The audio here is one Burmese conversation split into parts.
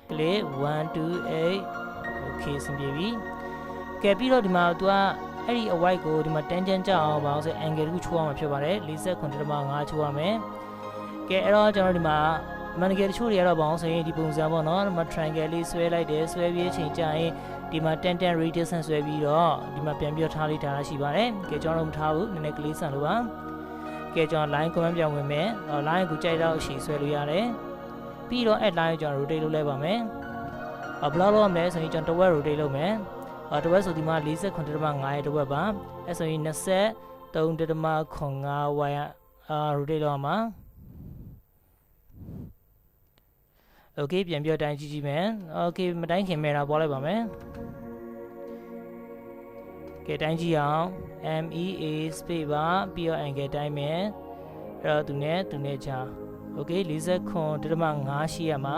play 1 2 8 okay စင်ပြေပြီကဲပြီးတော့ဒီမှာသူကအဲ့ဒီအဝိုက်ကိုဒီမှာ tangent ကြအောင်ပါအောင်ဆို angle တစ်ခုချိုးအောင်မှာဖြစ်ပါတယ် 49.5 ချိုးရမယ်ကဲအဲ့တော့ကျွန်တော်ဒီမှာမန်ဂယ်တချို့တွေကတော့ဘာအောင်ဆိုရင်ဒီပုံစံပေါ့နော်ဒီမှာ triangle လေးဆွဲလိုက်တယ်ဆွဲပြီးအချိန်ကြာရင်ဒီမှာ10 radius ဆန်ဆွဲပြီးတော့ဒီမှာပြန်ပြထားလိုက်တာရှိပါတယ်ကဲကျွန်တော်တို့မထားဘူးနည်းနည်းကလေးဆန်လို့ပါကဲကျွန်တော် line comment ပြန်ဝင်မယ် line ကိုကြိုက်တော့အရှိဆွဲလို့ရတယ်ပြီးတော့ add line ကိုကျွန်တော် rotate လုပ်လိုက်ပါမယ်ဘယ်လောက်လုပ်ရမလဲဆိုရင်ကျွန်တော်တစ်ဝက် rotate လုပ်မယ်တစ်ဝက်ဆိုဒီမှာ 49.5 ရဲ့တစ်ဝက်ပါအဲဆိုရင် 23.5 y rotate လုပ်ရမှာโอเคပြန်ပြောတိုင်းကြည့်ကြည့်မယ်โอเคမတိုင်းခင်မဲ့တာပေါ်လိုက်ပါမယ်ကဲတိုင်းကြည့်အောင် MEA space ပါပြီးတော့ angle တိုင်းမယ်အဲ့တော့သူနဲ့ချာโอเค 49.5 ရှိရမှာ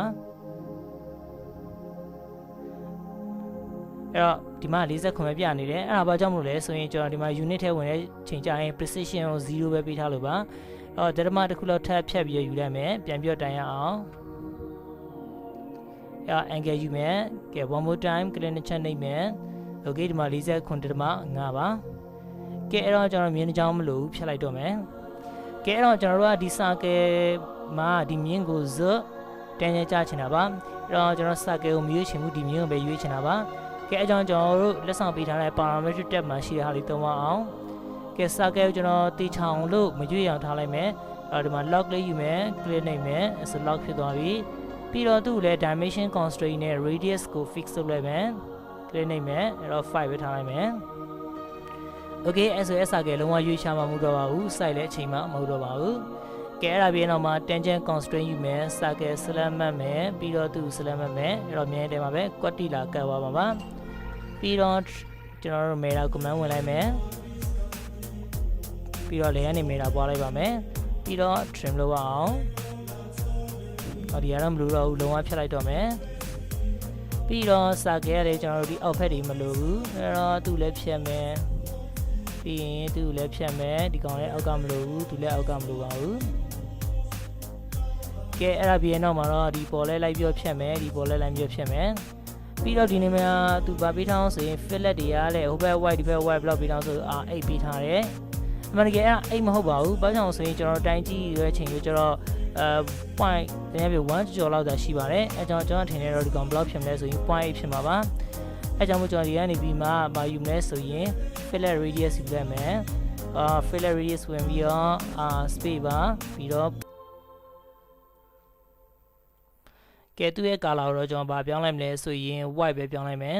အဲ့တော့ဒီမှာ49ပဲပြနေတယ်အဲ့ဒါဘာကြောင့်မလို့လဲဆိုရင်ကျွန်တော်ဒီမှာ unit ထဲဝင်တဲ့ချိန်ကြရင် precision ကို0ပဲပေးထားလို့ပါအဲ့တော့ဒရမတစ်ခုလောက်ထပ်ဖြတ်ပြီးယူလိုက်မယ်ပြန်ပြောတိုင်းရအောင်angle ယူမယ်ကဲ one more time ကလစ်နှစ်ချက်နှိပ်မယ်โอเคဒီမှာ 49.5 ပါကဲအဲ့တော့ကျွန်တော်မြင်းတစ်ချောင်းမလို့ဖြတ်လိုက်တော့မယ်ကဲအဲ့တော့ကျွန်တော်တို့ကဒီ circle မှာဒီမြင်းကိုဇတန်းချချင်တာပါအဲ့တော့ကျွန်တော် circle ကိုမရွေးချင်ဘူးဒီမြင်းကိုပဲရွေးချင်တာပါကဲအကြောင်းကျွန်တော်တို့လက်ဆောင်ပေးထားတဲ့ parametric tab မှာရှိတဲ့ဟာလေးသုံးအောင်ကဲ circle ကိုကျွန်တော်တေချောင်လို့မရွေးအောင်ထားလိုက်မယ်အဲ့တော့ဒီမှာ lock လေးယူမယ် click နှိပ်မယ်ဆို lock ဖြစ်သွားပြီပြီးတော့သူ့လည်း dimension constraint နဲ့ radius ကို fix လုပ်လိုက်မယ် click နှိပ်မယ်အဲ့တော့5ပဲထားလိုက်မယ် okay SOS ကလုံးဝရွေးချမှာမဟုတ်တော့ပါဘူး site လည်းအချိန်မှမဟုတ်တော့ပါဘူးကဲအဲ့ဒါပြီးတော့မှ tangent constraint ယူမယ် circle slant မှတ်မယ်ပြီးတော့သူ့ slant မှတ်မယ်အဲ့တော့မြဲတယ်မှာပဲကွက်တီလာကတ်သွားပါပါပြီးတော့ကျွန်တော်တို့ meta command ဝင်လိုက်မယ်ပြီးတော့လေကနေ meta ပွားလိုက်ပါမယ်ပြီးတော့ trim လုပ်အောင်ဒီကတော့မလိုတော့ဘူးလုံးဝဖြတ်လိုက်တော့မယ်ပြီးတော့စာကဲရတယ်ကျွန်တော်တို့ဒီအောက်ဖက်တွေမလိုဘူးအဲ့တော့သူ့လည်းဖြတ်မယ်ပြီးရင်သူ့လည်းဖြတ်မယ်ဒီကောင်လည်းအောက်ကမလိုဘူးသူလည်းအောက်ကမလိုပါဘူးကဲအဲ့ဒါပြီးရင်တော့မှာတော့ဒီပေါ်လဲလိုက်ပြောဖြတ်မယ်ဒီပေါ်လဲလိုက်ပြောဖြတ်မယ်ပြီးတော့ဒီနေ့မှာသူဗာပေးထားအောင်ဆိုရင် fillet တွေကလည်းဟိုဘက် white ဒီဘက် white ဘလောက်ပေးထားဆို8ပေးထားတယ်အမှန်တကယ်အဲ့8မဟုတ်ပါဘူးဘာကြောင့်ဆိုရင်ကျွန်တော်တိုင်းကြည့်ရွေးချိန်ကိုကျွန်တော်point တကယ်ပြီး1ကျော်လောက်သာရှိပါတယ်အဲကြောင့်ကျွန်တော်ထင်နေတော့ဒီကောင်ဘလောက်ဖြစ်မလဲဆိုရင် point 8ဖြစ်မှာပါအဲကြောင့်မို့ကျွန်တော်ဒီကနေပြီးမှမယူမလဲဆိုရင် fillet radius ယူလိုက်မယ်fillet radius ဝင်ပြီးတော့space ပါပြီးတော့ကဲသူ့ရဲ့ color ကိုတော့ကျွန်တော်ဗာပြောင်းလိုက်မလဲဆိုရင် white ပဲပြောင်းလိုက်မယ်